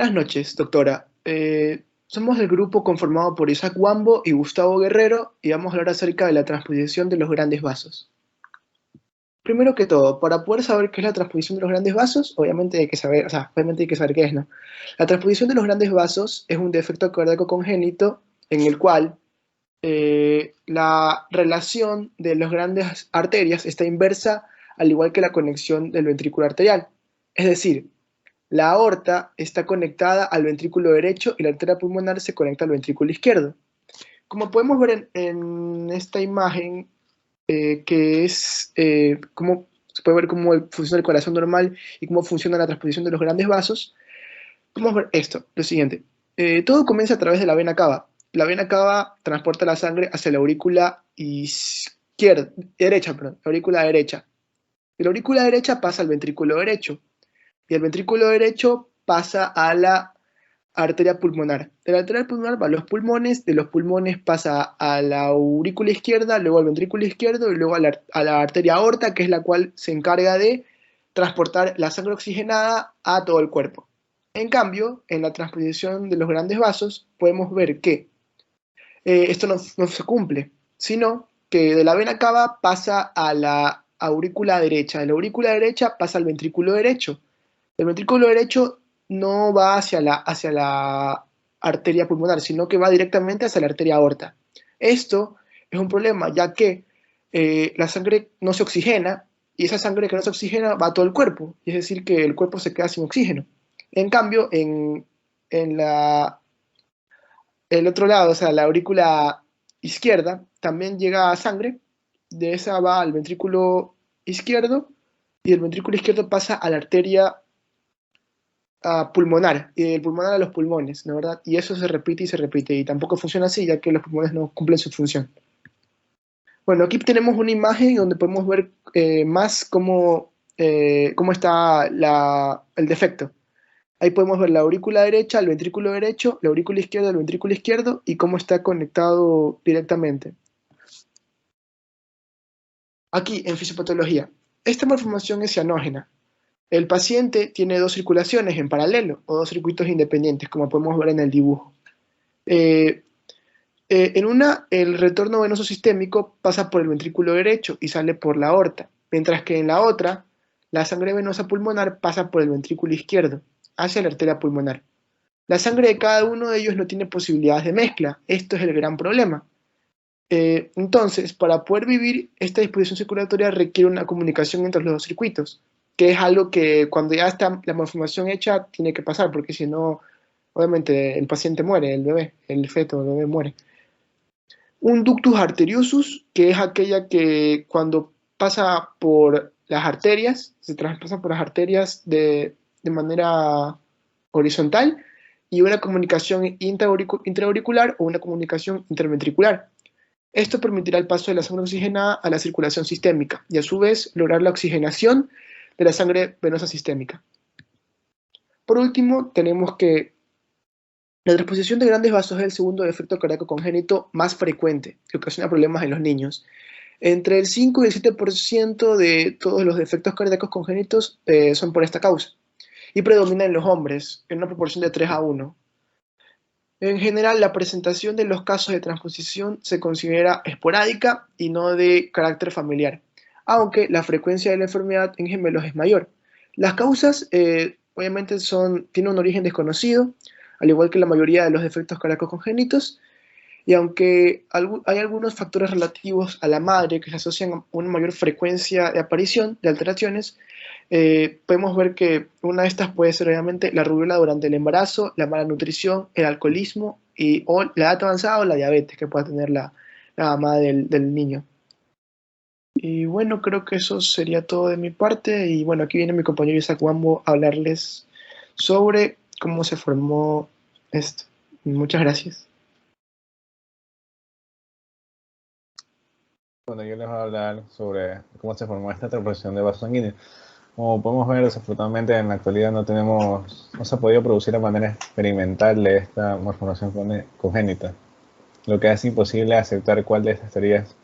Buenas noches, doctora. Somos del grupo conformado por Isaac Wambo y Gustavo Guerrero y vamos a hablar acerca de la transposición de los grandes vasos. Primero que todo, para poder saber qué es la transposición de los grandes vasos, obviamente hay que saber, obviamente hay que saber qué es, ¿no? La transposición de los grandes vasos es un defecto cardíaco congénito en el cual la relación de las grandes arterias está inversa al igual que la conexión del ventrículo arterial. Es decir, la aorta está conectada al ventrículo derecho y la arteria pulmonar se conecta al ventrículo izquierdo. Como podemos ver en esta imagen, que es cómo se puede ver cómo funciona el corazón normal y cómo funciona la transposición de los grandes vasos, vamos a ver esto, lo siguiente. Todo comienza a través de la vena cava. La vena cava transporta la sangre hacia la aurícula derecha, la aurícula derecha. De la aurícula derecha pasa al ventrículo derecho y el ventrículo derecho pasa a la arteria pulmonar. De la arteria pulmonar va a los pulmones, de los pulmones pasa a la aurícula izquierda, luego al ventrículo izquierdo y luego a la arteria aorta, que es la cual se encarga de transportar la sangre oxigenada a todo el cuerpo. En cambio, en la transposición de los grandes vasos, podemos ver que esto no se cumple, sino que de la vena cava pasa a la aurícula derecha, de la aurícula derecha pasa al ventrículo derecho. El ventrículo derecho no va hacia la arteria pulmonar, sino que va directamente hacia la arteria aorta. Esto es un problema, ya que la sangre no se oxigena y esa sangre que no se oxigena va a todo el cuerpo, y es decir, que el cuerpo se queda sin oxígeno. En cambio, en el otro lado, o sea, la aurícula izquierda, también llega sangre, de esa va al ventrículo izquierdo, y el ventrículo izquierdo pasa a la arteria pulmonar, y del pulmonar a los pulmones, ¿no, verdad? Y eso se repite y se repite, y tampoco funciona así, ya que los pulmones no cumplen su función. Bueno, aquí tenemos una imagen donde podemos ver más cómo está el defecto. Ahí podemos ver la aurícula derecha, el ventrículo derecho, la aurícula izquierda, el ventrículo izquierdo, y cómo está conectado directamente. Aquí, en fisiopatología, esta malformación es cianógena. El paciente tiene dos circulaciones en paralelo, o dos circuitos independientes, como podemos ver en el dibujo. Eh, en una, el retorno venoso sistémico pasa por el ventrículo derecho y sale por la aorta, mientras que en la otra, la sangre venosa pulmonar pasa por el ventrículo izquierdo, hacia la arteria pulmonar. La sangre de cada uno de ellos no tiene posibilidades de mezcla. Esto es el gran problema. Entonces, para poder vivir, esta disposición circulatoria requiere una comunicación entre los dos circuitos, que es algo que cuando ya está la malformación hecha, tiene que pasar, porque si no, obviamente el paciente muere, el bebé, el feto, el bebé muere. Un ductus arteriosus, que es aquella que cuando pasa por las arterias, se traspasa por las arterias de manera horizontal, y una comunicación intraauricular o una comunicación interventricular. Esto permitirá el paso de la sangre oxigenada a la circulación sistémica y a su vez lograr la oxigenación de la sangre venosa sistémica. Por último, tenemos que la transposición de grandes vasos es el segundo defecto cardíaco congénito más frecuente que ocasiona problemas en los niños. Entre el 5 y el 7% de todos los defectos cardíacos congénitos son por esta causa y predomina en los hombres en una proporción de 3:1. En general, la presentación de los casos de transposición se considera esporádica y no de carácter familiar, aunque la frecuencia de la enfermedad en gemelos es mayor. Las causas, obviamente, tienen un origen desconocido, al igual que la mayoría de los defectos cardíacos congénitos, y aunque hay algunos factores relativos a la madre que se asocian a una mayor frecuencia de aparición de alteraciones, podemos ver que una de estas puede ser obviamente la rubiola durante el embarazo, la mala nutrición, el alcoholismo o la edad avanzada o la diabetes que pueda tener la mamá del niño. Y bueno, creo que eso sería todo de mi parte. Y bueno, aquí viene mi compañero Isaac Wambo a hablarles sobre cómo se formó esto. Muchas gracias. Bueno, yo les voy a hablar sobre cómo se formó esta transposición de vaso sanguíneo. Como podemos ver, desafortunadamente en la actualidad no se ha podido producir de manera experimental de esta malformación congénita, lo que hace imposible aceptar cuál de estas teorías,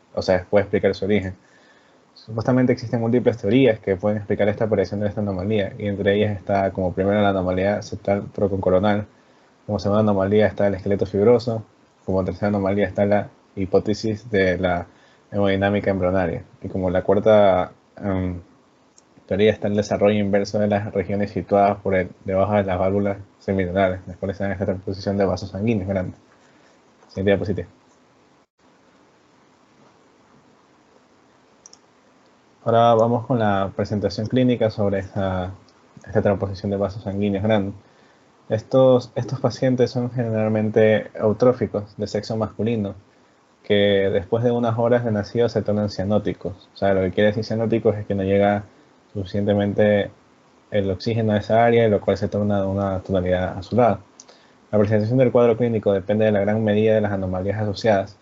puede explicar su origen. Supuestamente existen múltiples teorías que pueden explicar esta aparición de esta anomalía, y entre ellas está como primero la anomalía septal troconcoronal, como segunda anomalía está el esqueleto fibroso, como tercera anomalía está la hipótesis de la hemodinámica embrionaria, y como la cuarta teoría está el desarrollo inverso de las regiones situadas debajo de las válvulas seminodales, las cuales se dan esta transposición de vasos sanguíneos grandes. Siguiente diapositiva. Ahora vamos con la presentación clínica sobre esta transposición de vasos sanguíneos grandes. Estos pacientes son generalmente eutróficos de sexo masculino, que después de unas horas de nacido se tornan cianóticos. O sea, lo que quiere decir cianóticos es que no llega suficientemente el oxígeno a esa área, lo cual se torna de una tonalidad azulada. La presentación del cuadro clínico depende de la gran medida de las anomalías asociadas.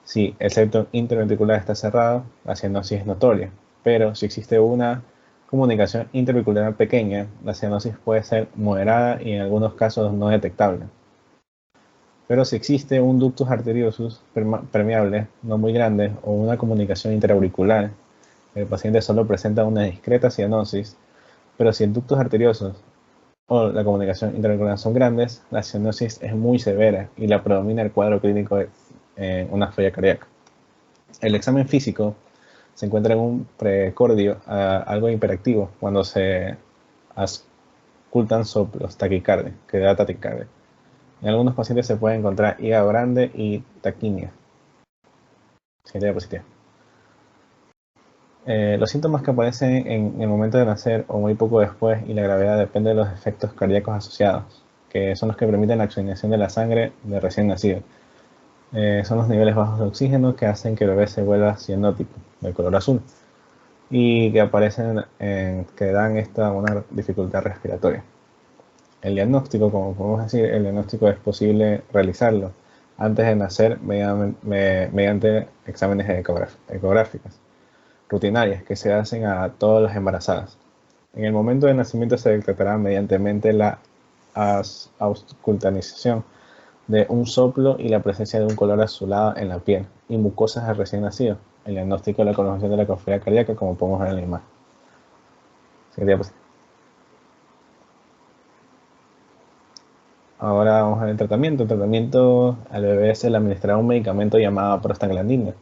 Si el septo interventricular está cerrado, la cianosis es notoria, pero si existe una comunicación interventricular pequeña, la cianosis puede ser moderada y en algunos casos no detectable. Pero si existe un ductus arteriosus permeable no muy grande o una comunicación interauricular, el paciente solo presenta una discreta cianosis, pero si el ductus arteriosus o la comunicación interauricular son grandes, la cianosis es muy severa y la predomina el cuadro clínico de una falla cardíaca. El examen físico se encuentra en un precordio algo hiperactivo cuando se auscultan soplos taquicardia, que da taquicardia. En algunos pacientes se puede encontrar hígado grande y taquinia. Siguiente diapositiva. Los síntomas que aparecen en el momento de nacer o muy poco después y la gravedad depende de los efectos cardíacos asociados, que son los que permiten la oxigenación de la sangre de recién nacido. Son los niveles bajos de oxígeno que hacen que el bebé se vuelva cianótico, de color azul, y que aparecen, que dan una dificultad respiratoria. El diagnóstico, como podemos decir, el diagnóstico es posible realizarlo antes de nacer mediante exámenes ecográficas rutinarias que se hacen a todas las embarazadas. En el momento del nacimiento se detectará mediante la auscultanización de un soplo y la presencia de un color azulado en la piel y mucosas del recién nacido. El diagnóstico de la colocación de la ecografía cardíaca, como podemos ver en la imagen. Ahora vamos a ver el tratamiento. El tratamiento al bebé se le administrará un medicamento llamado prostaglandina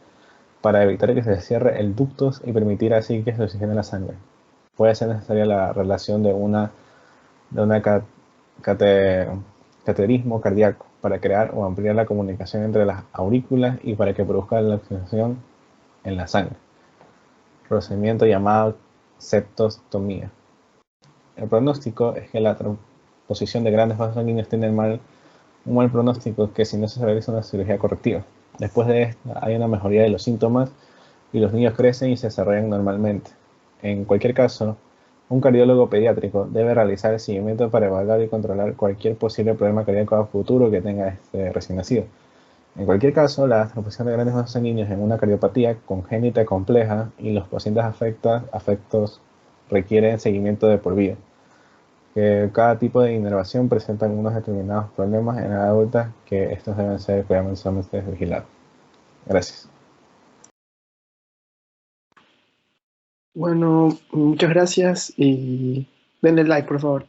para evitar que se cierre el ductus y permitir así que se oxigene la sangre. Puede ser necesaria la relación de una cateterismo cardíaco para crear o ampliar la comunicación entre las aurículas y para que produzca la oxigenación en la sangre. Procedimiento llamado septostomía. El pronóstico es que la transposición de grandes vasos sanguíneos tiene un mal pronóstico que si no se realiza una cirugía correctiva. Después de esta hay una mejoría de los síntomas y los niños crecen y se desarrollan normalmente. En cualquier caso, un cardiólogo pediátrico debe realizar el seguimiento para evaluar y controlar cualquier posible problema cardíaco a futuro que tenga este recién nacido. En cualquier caso, la transposición de grandes vasos sanguíneos en una cardiopatía congénita compleja y los pacientes afectos requieren seguimiento de por vida. Que cada tipo de inervación presenta unos determinados problemas en la adulta que estos deben ser cuidadosamente vigilados. Gracias. Bueno, muchas gracias y denle like, por favor.